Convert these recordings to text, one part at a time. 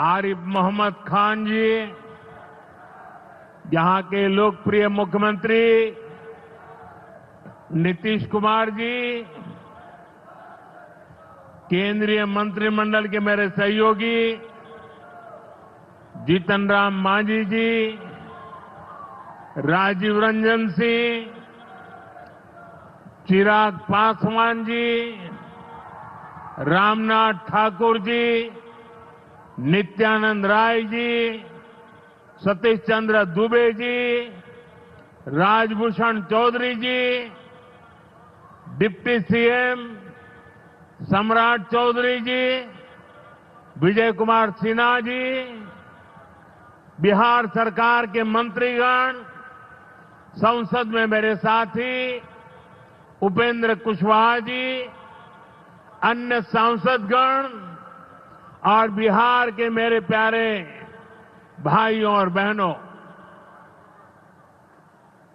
आरिफ मोहम्मद खान जी, यहां के लोकप्रिय मुख्यमंत्री नीतीश कुमार जी, केंद्रीय मंत्रिमंडल के मेरे सहयोगी जीतन राम मांझी जी, राजीव रंजन सिंह, चिराग पासवान जी, रामनाथ ठाकुर जी, नित्यानंद राय जी, सतीश चंद्र दुबे जी, राजभूषण चौधरी जी, डिप्टी सीएम सम्राट चौधरी जी, विजय कुमार सिन्हा जी, बिहार सरकार के मंत्रीगण, संसद में मेरे साथी उपेंद्र कुशवाहा जी, अन्य सांसदगण और बिहार के मेरे प्यारे भाइयों और बहनों,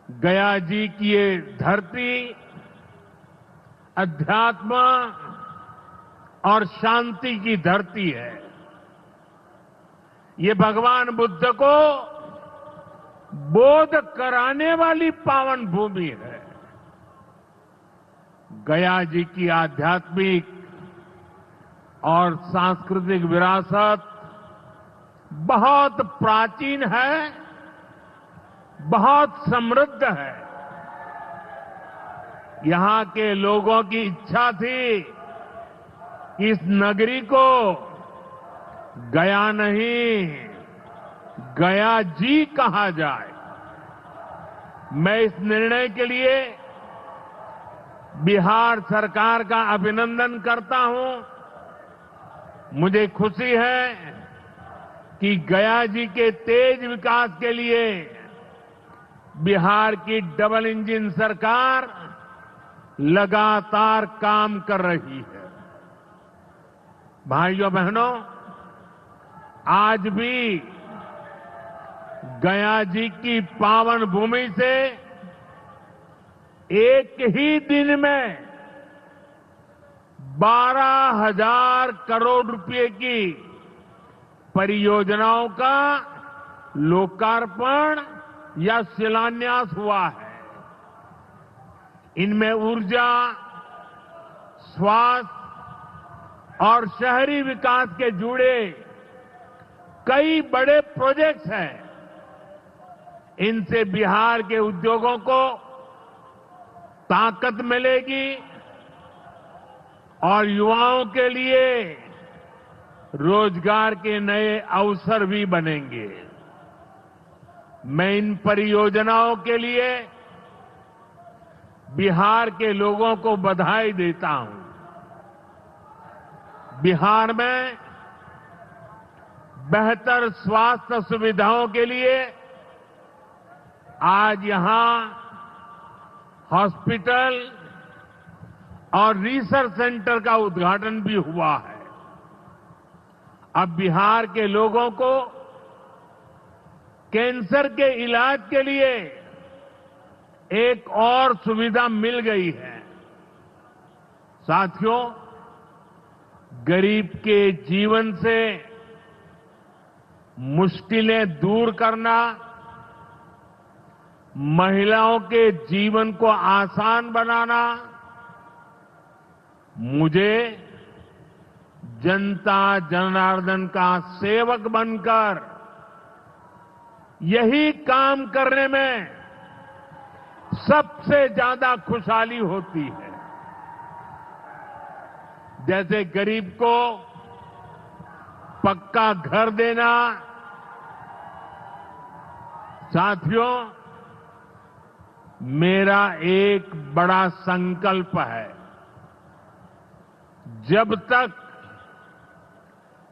गया जी की ये धरती अध्यात्म और शांति की धरती है। ये भगवान बुद्ध को बोध कराने वाली पावन भूमि है। गया जी की आध्यात्मिक और सांस्कृतिक विरासत बहुत प्राचीन है, बहुत समृद्ध है। यहां के लोगों की इच्छा थी कि इस नगरी को गया नहीं, गया जी कहा जाए। मैं इस निर्णय के लिए बिहार सरकार का अभिनंदन करता हूं। मुझे खुशी है कि गया जी के तेज विकास के लिए बिहार की डबल इंजन सरकार लगातार काम कर रही है। भाइयों बहनों, आज भी गया जी की पावन भूमि से एक ही दिन में 12,000 करोड़ रुपए की परियोजनाओं का लोकार्पण या शिलान्यास हुआ है। इनमें ऊर्जा, स्वास्थ्य और शहरी विकास के जुड़े कई बड़े प्रोजेक्ट्स हैं। इनसे बिहार के उद्योगों को ताकत मिलेगी और युवाओं के लिए रोजगार के नए अवसर भी बनेंगे। मैं इन परियोजनाओं के लिए बिहार के लोगों को बधाई देता हूं। बिहार में बेहतर स्वास्थ्य सुविधाओं के लिए आज यहां हॉस्पिटल और रिसर्च सेंटर का उद्घाटन भी हुआ है। अब बिहार के लोगों को कैंसर के इलाज के लिए एक और सुविधा मिल गई है। साथियों, गरीब के जीवन से मुश्किलें दूर करना, महिलाओं के जीवन को आसान बनाना, मुझे जनता जनार्दन का सेवक बनकर यही काम करने में सबसे ज्यादा खुशहाली होती है। जैसे गरीब को पक्का घर देना। साथियों, मेरा एक बड़ा संकल्प है, जब तक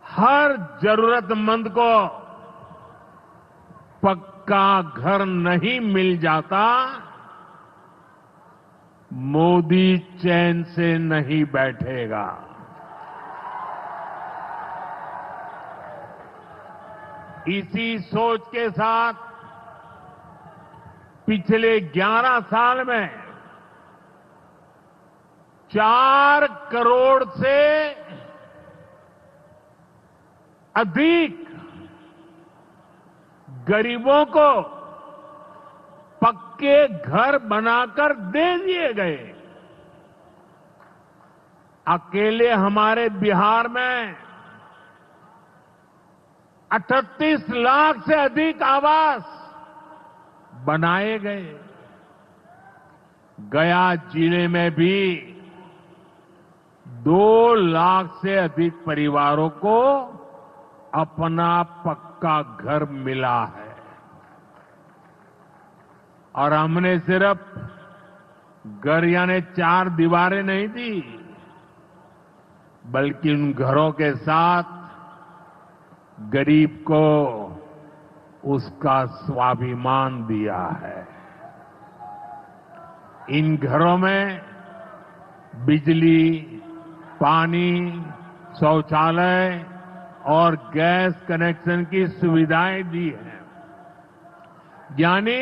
हर जरूरतमंद को पक्का घर नहीं मिल जाता, मोदी चैन से नहीं बैठेगा। इसी सोच के साथ पिछले 11 साल में 4 करोड़ से अधिक गरीबों को पक्के घर बनाकर दे दिए गए। अकेले हमारे बिहार में 38 लाख से अधिक आवास बनाए गए। गया जिले में भी 2 लाख से अधिक परिवारों को अपना पक्का घर मिला है। और हमने सिर्फ घर यानी 4 दीवारें नहीं दी, बल्कि उन घरों के साथ गरीब को उसका स्वाभिमान दिया है। इन घरों में बिजली, पानी, शौचालय और गैस कनेक्शन की सुविधाएं दी हैं। यानी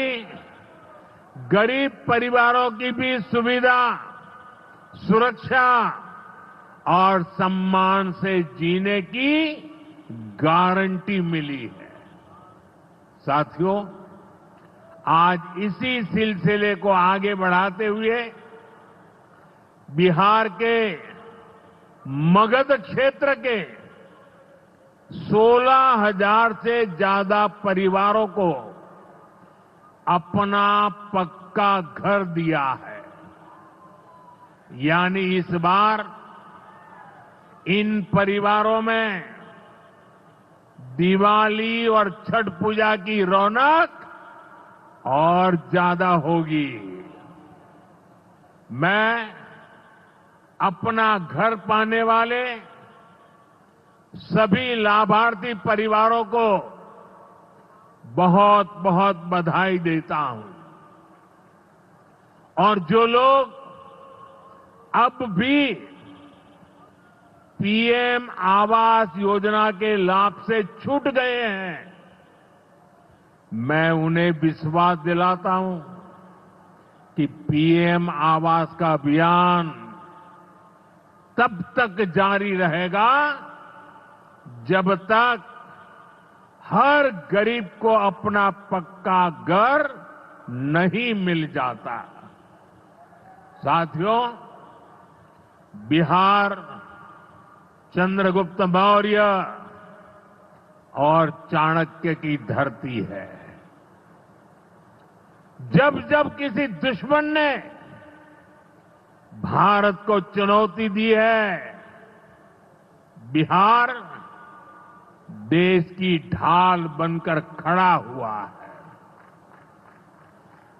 गरीब परिवारों की भी सुविधा, सुरक्षा और सम्मान से जीने की गारंटी मिली है। साथियों, आज इसी सिलसिले को आगे बढ़ाते हुए बिहार के मगध क्षेत्र के 16,000 से ज्यादा परिवारों को अपना पक्का घर दिया है। यानी इस बार इन परिवारों में दिवाली और छठ पूजा की रौनक और ज्यादा होगी। मैं अपना घर पाने वाले सभी लाभार्थी परिवारों को बहुत बहुत बधाई देता हूं। और जो लोग अब भी पीएम आवास योजना के लाभ से छूट गए हैं, मैं उन्हें विश्वास दिलाता हूं कि पीएम आवास का अभियान तब तक जारी रहेगा जब तक हर गरीब को अपना पक्का घर नहीं मिल जाता। साथियों, बिहार चंद्रगुप्त मौर्य और चाणक्य की धरती है। जब जब किसी दुश्मन ने भारत को चुनौती दी है, बिहार देश की ढाल बनकर खड़ा हुआ है।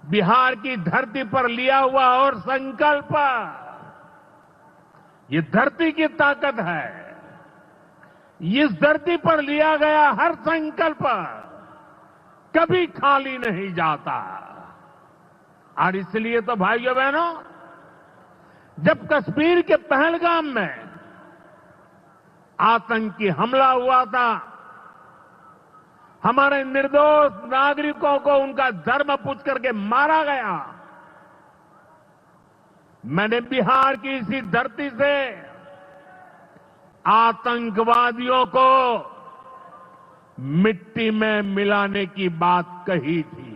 बिहार की धरती पर लिया हुआ और संकल्प, ये धरती की ताकत है। इस धरती पर लिया गया हर संकल्प कभी खाली नहीं जाता। और इसलिए तो भाइयों बहनों, जब कश्मीर के पहलगाम में आतंकी हमला हुआ था, हमारे निर्दोष नागरिकों को उनका धर्म पूछ करके मारा गया, मैंने बिहार की इसी धरती से आतंकवादियों को मिट्टी में मिलाने की बात कही थी।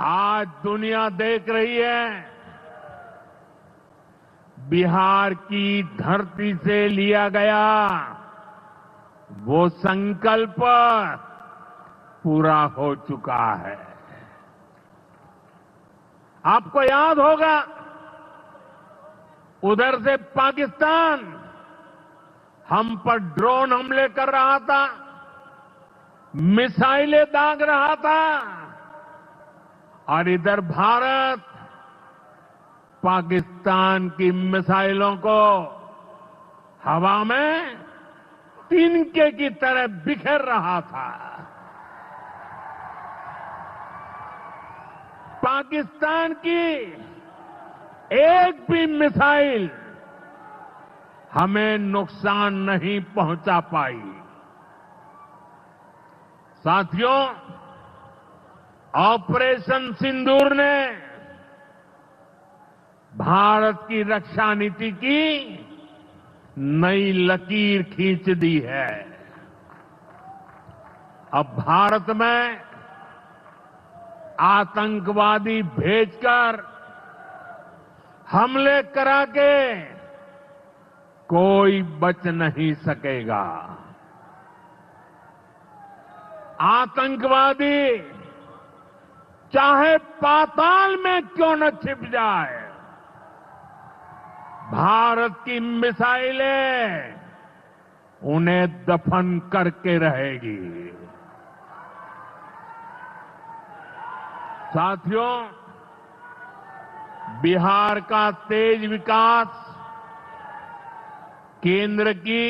आज दुनिया देख रही है, बिहार की धरती से लिया गया वो संकल्प पूरा हो चुका है। आपको याद होगा, उधर से पाकिस्तान हम पर ड्रोन हमले कर रहा था, मिसाइलें दाग रहा था, और इधर भारत पाकिस्तान की मिसाइलों को हवा में तिनके की तरह बिखेर रहा था। पाकिस्तान की एक भी मिसाइल हमें नुकसान नहीं पहुंचा पाई। साथियों, ऑपरेशन सिंदूर ने भारत की रक्षा नीति की नई लकीर खींच दी है। अब भारत में आतंकवादी भेजकर हमले करा के कोई बच नहीं सकेगा। आतंकवादी चाहे पाताल में क्यों न छिप जाए, भारत की मिसाइलें उन्हें दफन करके रहेगी। साथियों, बिहार का तेज विकास केंद्र की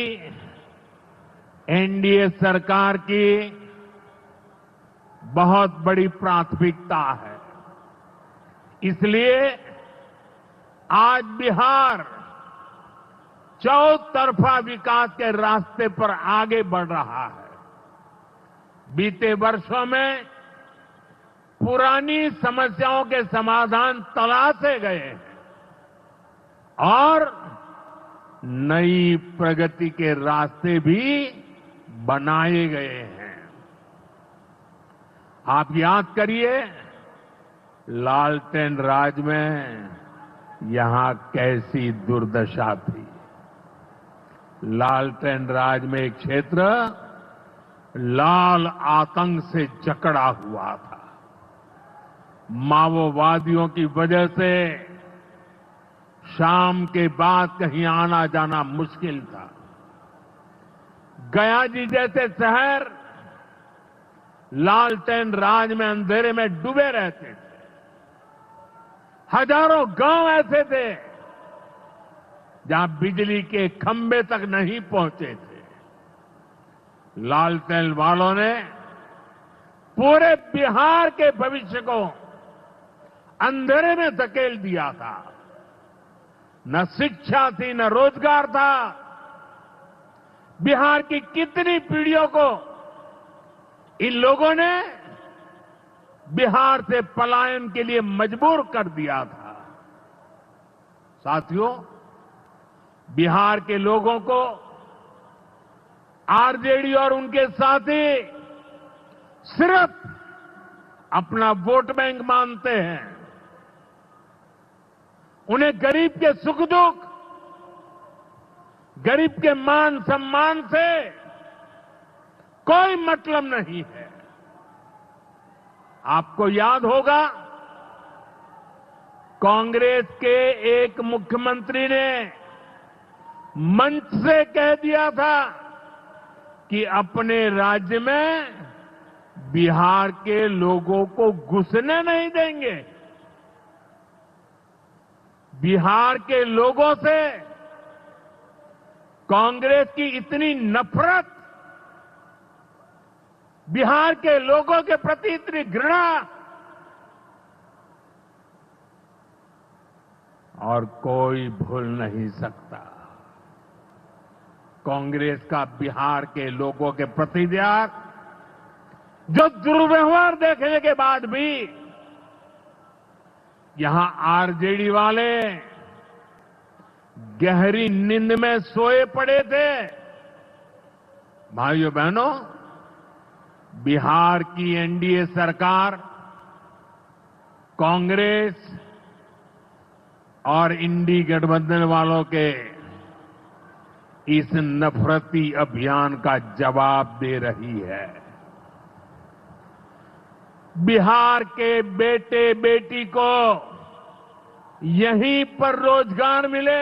एनडीए सरकार की बहुत बड़ी प्राथमिकता है। इसलिए आज बिहार चौतरफा विकास के रास्ते पर आगे बढ़ रहा है। बीते वर्षों में पुरानी समस्याओं के समाधान तलाशे गए हैं और नई प्रगति के रास्ते भी बनाए गए हैं। आप याद करिए, लालटेन राज में यहां कैसी दुर्दशा थी। लालटेन राज में एक क्षेत्र लाल आतंक से जकड़ा हुआ था। माओवादियों की वजह से शाम के बाद कहीं आना जाना मुश्किल था। गया जी जैसे शहर लालटेन राज में अंधेरे में डूबे रहते थे। हजारों गांव ऐसे थे जहां बिजली के खंभे तक नहीं पहुंचे थे। लालटेन वालों ने पूरे बिहार के भविष्य को अंधेरे में धकेल दिया था। न शिक्षा थी, न रोजगार था। बिहार की कितनी पीढ़ियों को इन लोगों ने बिहार से पलायन के लिए मजबूर कर दिया था। साथियों, बिहार के लोगों को आरजेडी और उनके साथी सिर्फ अपना वोट बैंक मानते हैं। उन्हें गरीब के सुख दुख, गरीब के मान सम्मान से कोई मतलब नहीं है। आपको याद होगा, कांग्रेस के एक मुख्यमंत्री ने मंच से कह दिया था कि अपने राज्य में बिहार के लोगों को घुसने नहीं देंगे। बिहार के लोगों से कांग्रेस की इतनी नफरत, बिहार के लोगों के प्रति इतनी घृणा, और कोई भूल नहीं सकता। कांग्रेस का बिहार के लोगों के प्रति व्यवहार, जो दुर्व्यवहार देखने के बाद भी यहां आरजेडी वाले गहरी नींद में सोए पड़े थे। भाइयों बहनों, बिहार की एनडीए सरकार कांग्रेस और इंडी गठबंधन वालों के इस नफरती अभियान का जवाब दे रही है। बिहार के बेटे बेटी को यहीं पर रोजगार मिले,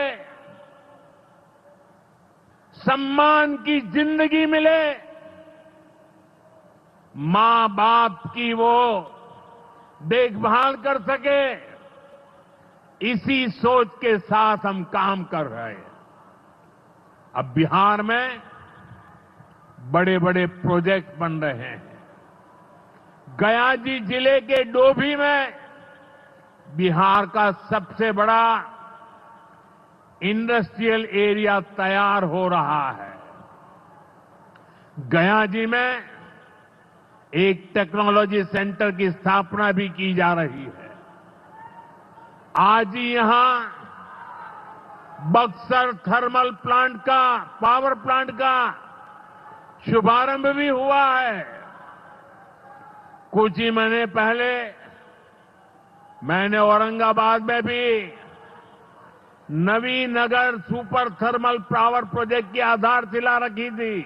सम्मान की जिंदगी मिले, मां बाप की वो देखभाल कर सके, इसी सोच के साथ हम काम कर रहे हैं। अब बिहार में बड़े बड़े प्रोजेक्ट बन रहे हैं। गया जी जिले के डोभी में बिहार का सबसे बड़ा इंडस्ट्रियल एरिया तैयार हो रहा है। गया जी में एक टेक्नोलॉजी सेंटर की स्थापना भी की जा रही है। आज ही यहां बक्सर थर्मल प्लांट का, पावर प्लांट का शुभारंभ भी हुआ है। कुछ ही महीने पहले मैंने औरंगाबाद में भी Nabinagar super thermal power project की आधारशिला रखी थी।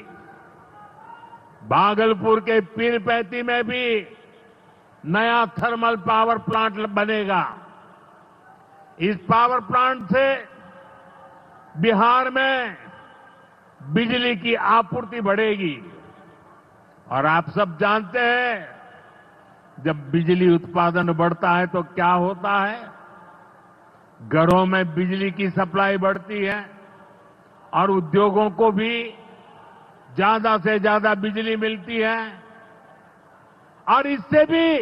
भागलपुर के पीरपैंती में भी नया थर्मल पावर प्लांट बनेगा। इस पावर प्लांट से बिहार में बिजली की आपूर्ति बढ़ेगी। और आप सब जानते हैं, जब बिजली उत्पादन बढ़ता है तो क्या होता है? घरों में बिजली की सप्लाई बढ़ती है और उद्योगों को भी ज्यादा से ज्यादा बिजली मिलती है और इससे भी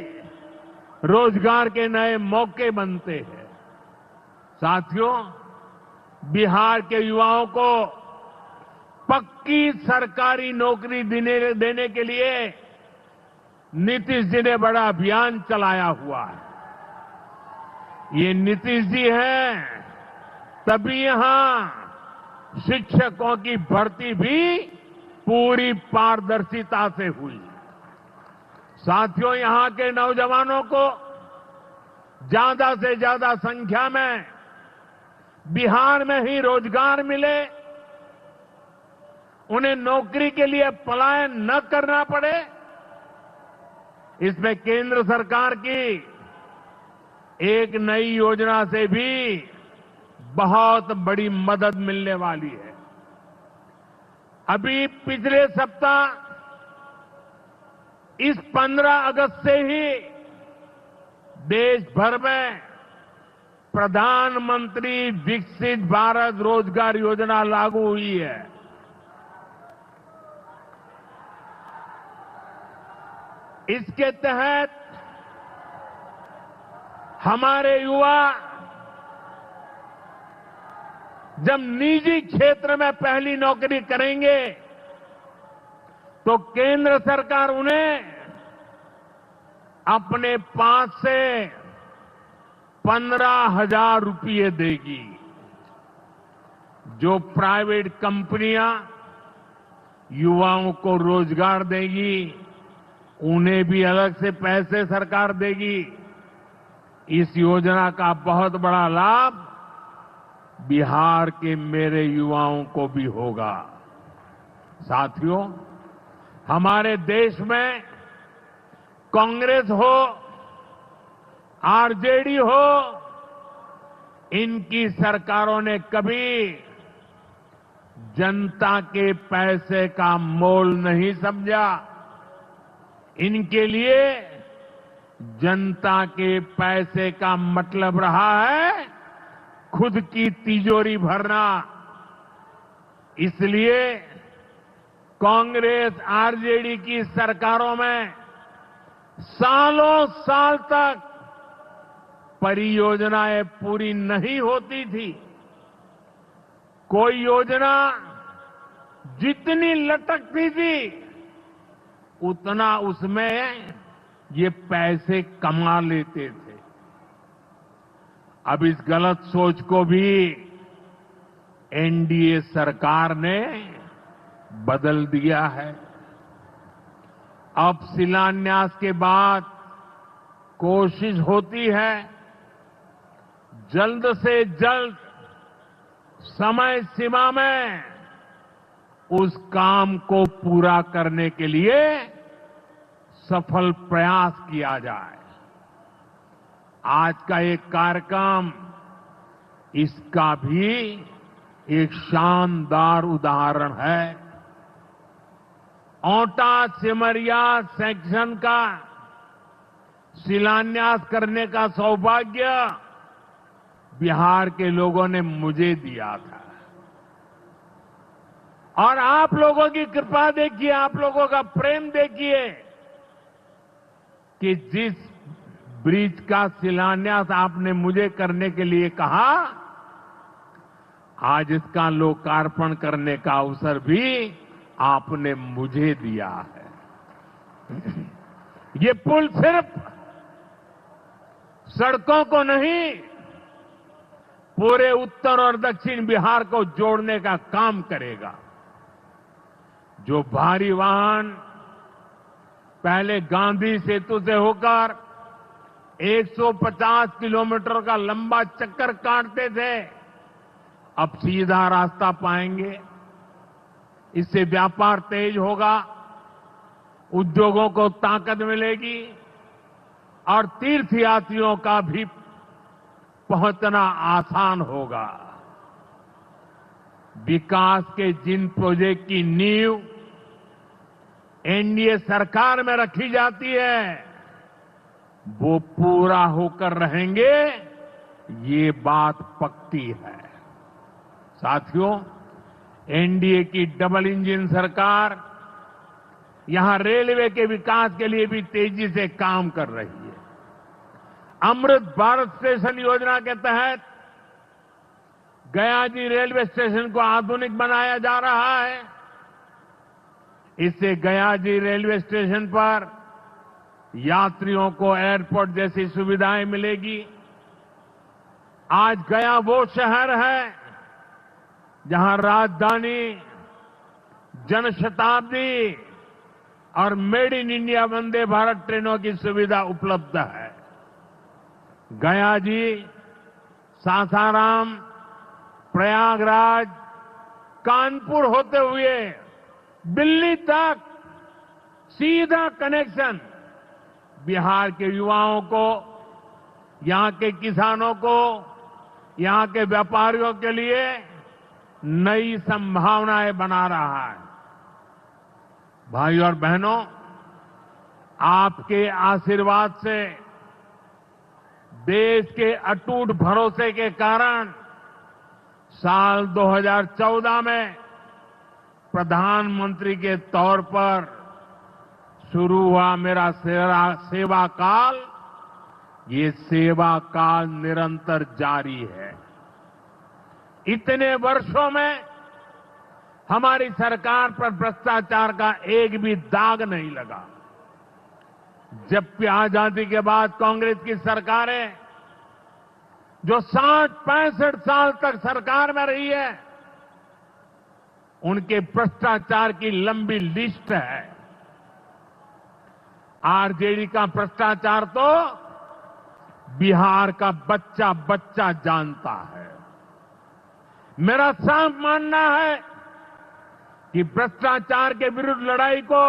रोजगार के नए मौके बनते हैं। साथियों, बिहार के युवाओं को पक्की सरकारी नौकरी देने के लिए नीतीश जी ने बड़ा अभियान चलाया हुआ है। ये नीतीश जी हैं, तभी यहां शिक्षकों की भर्ती भी पूरी पारदर्शिता से हुई। साथियों, यहां के नौजवानों को ज्यादा से ज्यादा संख्या में बिहार में ही रोजगार मिले, उन्हें नौकरी के लिए पलायन न करना पड़े, इसमें केंद्र सरकार की एक नई योजना से भी बहुत बड़ी मदद मिलने वाली है। अभी पिछले सप्ताह इस 15 अगस्त से ही देश भर में प्रधानमंत्री विकसित भारत रोजगार योजना लागू हुई है। इसके तहत हमारे युवा जब निजी क्षेत्र में पहली नौकरी करेंगे तो केंद्र सरकार उन्हें अपने पास से 15,000 रुपये देगी। जो प्राइवेट कंपनियां युवाओं को रोजगार देगी, उन्हें भी अलग से पैसे सरकार देगी। इस योजना का बहुत बड़ा लाभ बिहार के मेरे युवाओं को भी होगा। साथियों, हमारे देश में कांग्रेस हो, आरजेडी हो, इनकी सरकारों ने कभी जनता के पैसे का मोल नहीं समझा। इनके लिए जनता के पैसे का मतलब रहा है खुद की तिजोरी भरना। इसलिए कांग्रेस आरजेडी की सरकारों में सालों साल तक परियोजनाएं पूरी नहीं होती थी। कोई योजना जितनी लटकती थी उतना उसमें ये पैसे कमा लेते थे। अब इस गलत सोच को भी एनडीए सरकार ने बदल दिया है। अब शिलान्यास के बाद कोशिश होती है जल्द से जल्द समय सीमा में उस काम को पूरा करने के लिए सफल प्रयास किया जाए। आज का एक कार्यक्रम इसका भी एक शानदार उदाहरण है। औटा सिमरिया सेक्शन का शिलान्यास करने का सौभाग्य बिहार के लोगों ने मुझे दिया था। और आप लोगों की कृपा देखिए, आप लोगों का प्रेम देखिए कि जिस ब्रिज का शिलान्यास आपने मुझे करने के लिए कहा, आज इसका लोकार्पण करने का अवसर भी आपने मुझे दिया है। ये पुल सिर्फ सड़कों को नहीं, पूरे उत्तर और दक्षिण बिहार को जोड़ने का काम करेगा। जो भारी वाहन पहले गांधी सेतु से होकर 150 किलोमीटर का लंबा चक्कर काटते थे, अब सीधा रास्ता पाएंगे। इससे व्यापार तेज होगा, उद्योगों को ताकत मिलेगी और तीर्थयात्रियों का भी पहुंचना आसान होगा। विकास के जिन प्रोजेक्ट की नींव एनडीए सरकार में रखी जाती है, वो पूरा होकर रहेंगे, ये बात पक्की है। साथियों, एनडीए की डबल इंजन सरकार यहां रेलवे के विकास के लिए भी तेजी से काम कर रही है। अमृत भारत स्टेशन योजना के तहत गयाजी रेलवे स्टेशन को आधुनिक बनाया जा रहा है। इससे गयाजी रेलवे स्टेशन पर यात्रियों को एयरपोर्ट जैसी सुविधाएं मिलेगी। आज गया वो शहर है जहां राजधानी, जनशताब्दी और made in India Vande Bharat ट्रेनों की सुविधा उपलब्ध है। गया जी सासाराम, प्रयागराज, कानपुर होते हुए दिल्ली तक सीधा कनेक्शन बिहार के युवाओं को, यहां के किसानों को, यहां के व्यापारियों के लिए नई संभावनाएं बना रहा है। भाइयों और बहनों, आपके आशीर्वाद से, देश के अटूट भरोसे के कारण साल 2014 में प्रधानमंत्री के तौर पर शुरू हुआ मेरा सेवा काल, ये सेवा काल निरंतर जारी है। इतने वर्षों में हमारी सरकार पर भ्रष्टाचार का एक भी दाग नहीं लगा। जबकि आजादी के बाद कांग्रेस की सरकारें जो 60-65 साल तक सरकार में रही है, उनके भ्रष्टाचार की लंबी लिस्ट है। आरजेडी का भ्रष्टाचार तो बिहार का बच्चा बच्चा जानता है। मेरा साफ मानना है कि भ्रष्टाचार के विरुद्ध लड़ाई को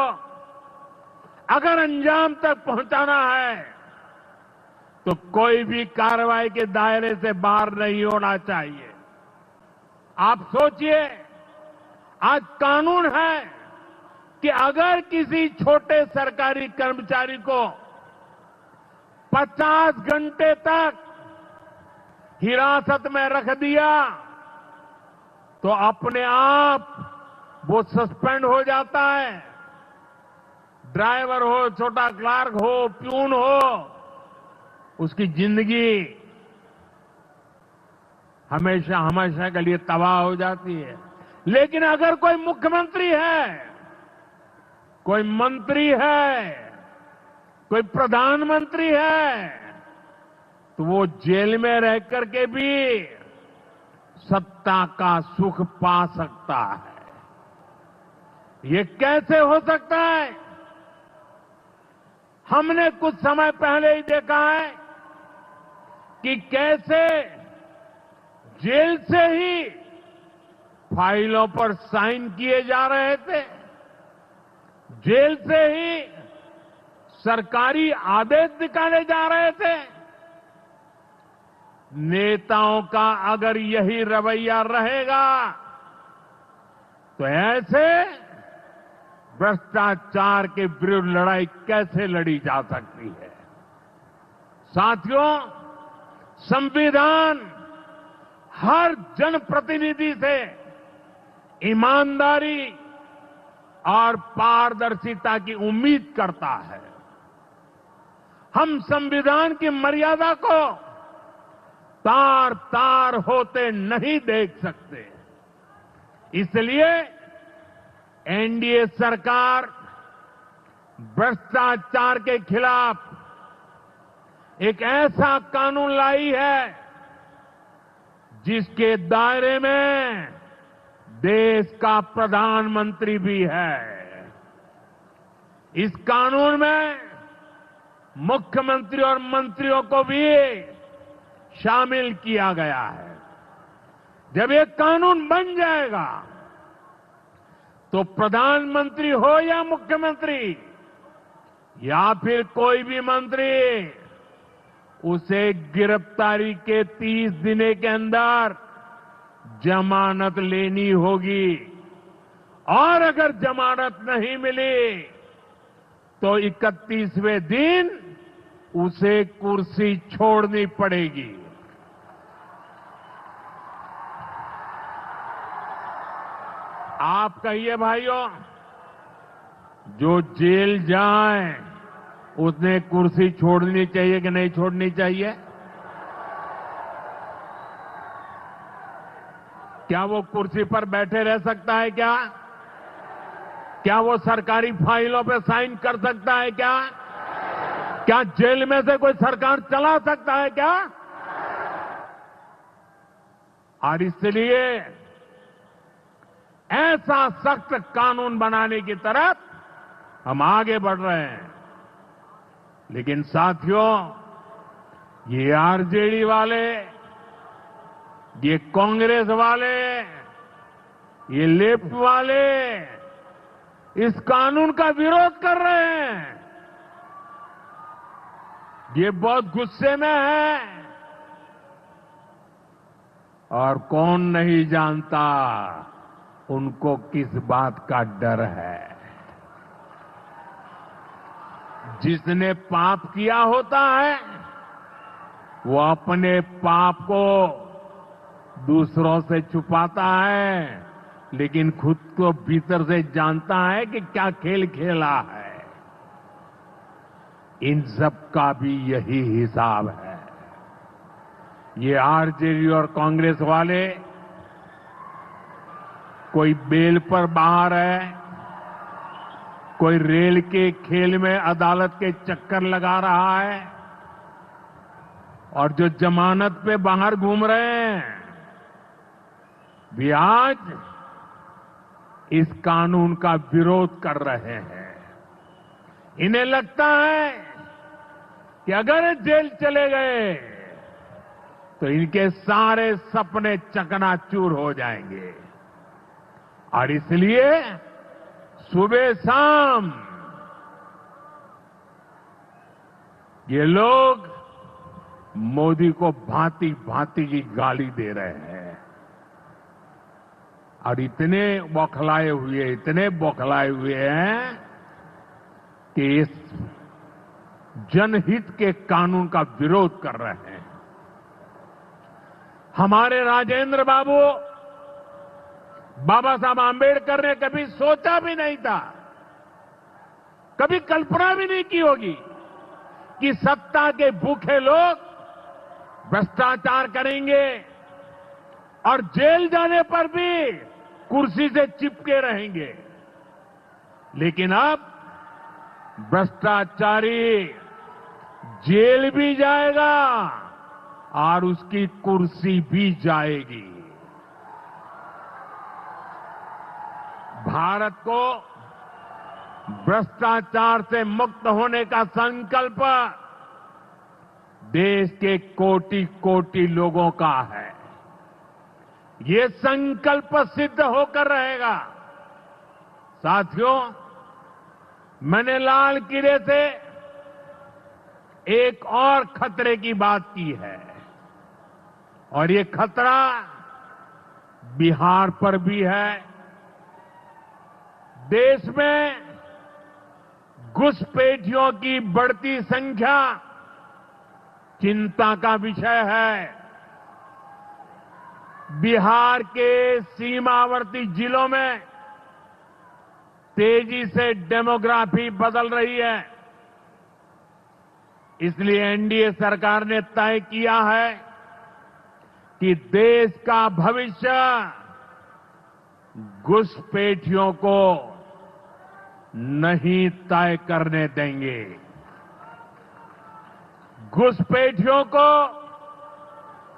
अगर अंजाम तक पहुंचाना है तो कोई भी कार्रवाई के दायरे से बाहर नहीं होना चाहिए। आप सोचिए, आज कानून है कि अगर किसी छोटे सरकारी कर्मचारी को 50 घंटे तक हिरासत में रख दिया तो अपने आप वो सस्पेंड हो जाता है। ड्राइवर हो, छोटा क्लार्क हो, प्यून हो, उसकी जिंदगी हमेशा हमेशा के लिए तबाह हो जाती है। लेकिन अगर कोई मुख्यमंत्री है, कोई मंत्री है, कोई प्रधानमंत्री है, तो वो जेल में रह करके भी सत्ता का सुख पा सकता है। ये कैसे हो सकता है? हमने कुछ समय पहले ही देखा है कि कैसे जेल से ही फाइलों पर साइन किए जा रहे थे, जेल से ही सरकारी आदेश निकाले जा रहे थे। नेताओं का अगर यही रवैया रहेगा तो ऐसे भ्रष्टाचार के विरुद्ध लड़ाई कैसे लड़ी जा सकती है? साथियों, संविधान हर जनप्रतिनिधि से ईमानदारी और पारदर्शिता की उम्मीद करता है। हम संविधान की मर्यादा को तार तार होते नहीं देख सकते। इसलिए एनडीए सरकार भ्रष्टाचार के खिलाफ एक ऐसा कानून लाई है जिसके दायरे में देश का प्रधानमंत्री भी है। इस कानून में मुख्यमंत्री और मंत्रियों को भी शामिल किया गया है। जब ये कानून बन जाएगा तो प्रधानमंत्री हो या मुख्यमंत्री या फिर कोई भी मंत्री, उसे गिरफ्तारी के 30 दिन के अंदर जमानत लेनी होगी और अगर जमानत नहीं मिली तो 31वें दिन उसे कुर्सी छोड़नी पड़ेगी। आप कहिए भाइयों, जो जेल जाए उसने कुर्सी छोड़नी चाहिए कि नहीं छोड़नी चाहिए? क्या वो कुर्सी पर बैठे रह सकता है क्या? क्या वो सरकारी फाइलों पे साइन कर सकता है क्या? क्या जेल में से कोई सरकार चला सकता है क्या? और इसलिए ऐसा सख्त कानून बनाने की तरफ हम आगे बढ़ रहे हैं। लेकिन साथियों, ये आरजेडी वाले, ये कांग्रेस वाले, ये लेफ्ट वाले इस कानून का विरोध कर रहे हैं। ये बहुत गुस्से में है और कौन नहीं जानता उनको किस बात का डर है। जिसने पाप किया होता है वो अपने पाप को दूसरों से छुपाता है, लेकिन खुद को भीतर से जानता है कि क्या खेल खेला है। इन सब का भी यही हिसाब है। ये आरजेडी और कांग्रेस वाले कोई बेल पर बाहर है, कोई रेल के खेल में अदालत के चक्कर लगा रहा है, और जो जमानत पे बाहर घूम रहे हैं भी आज इस कानून का विरोध कर रहे हैं। इन्हें लगता है कि अगर जेल चले गए तो इनके सारे सपने चकनाचूर हो जाएंगे, और इसलिए सुबह शाम ये लोग मोदी को भांति भांति की गाली दे रहे हैं और इतने बौखलाए हुए हैं कि इस जनहित के कानून का विरोध कर रहे हैं। हमारे राजेंद्र बाबू, बाबा साहब आंबेडकर ने कभी सोचा भी नहीं था, कभी कल्पना भी नहीं की होगी कि सत्ता के भूखे लोग भ्रष्टाचार करेंगे और जेल जाने पर भी कुर्सी से चिपके रहेंगे। लेकिन अब भ्रष्टाचारी जेल भी जाएगा और उसकी कुर्सी भी जाएगी। भारत को भ्रष्टाचार से मुक्त होने का संकल्प देश के कोटि कोटि लोगों का है। ये संकल्प सिद्ध होकर रहेगा। साथियों, मैंने लाल किले से एक और खतरे की बात की है, और ये खतरा बिहार पर भी है। देश में घुसपैठियों की बढ़ती संख्या चिंता का विषय है। बिहार के सीमावर्ती जिलों में तेजी से डेमोग्राफी बदल रही है। इसलिए एनडीए सरकार ने तय किया है कि देश का भविष्य घुसपैठियों को नहीं तय करने देंगे। घुसपैठियों को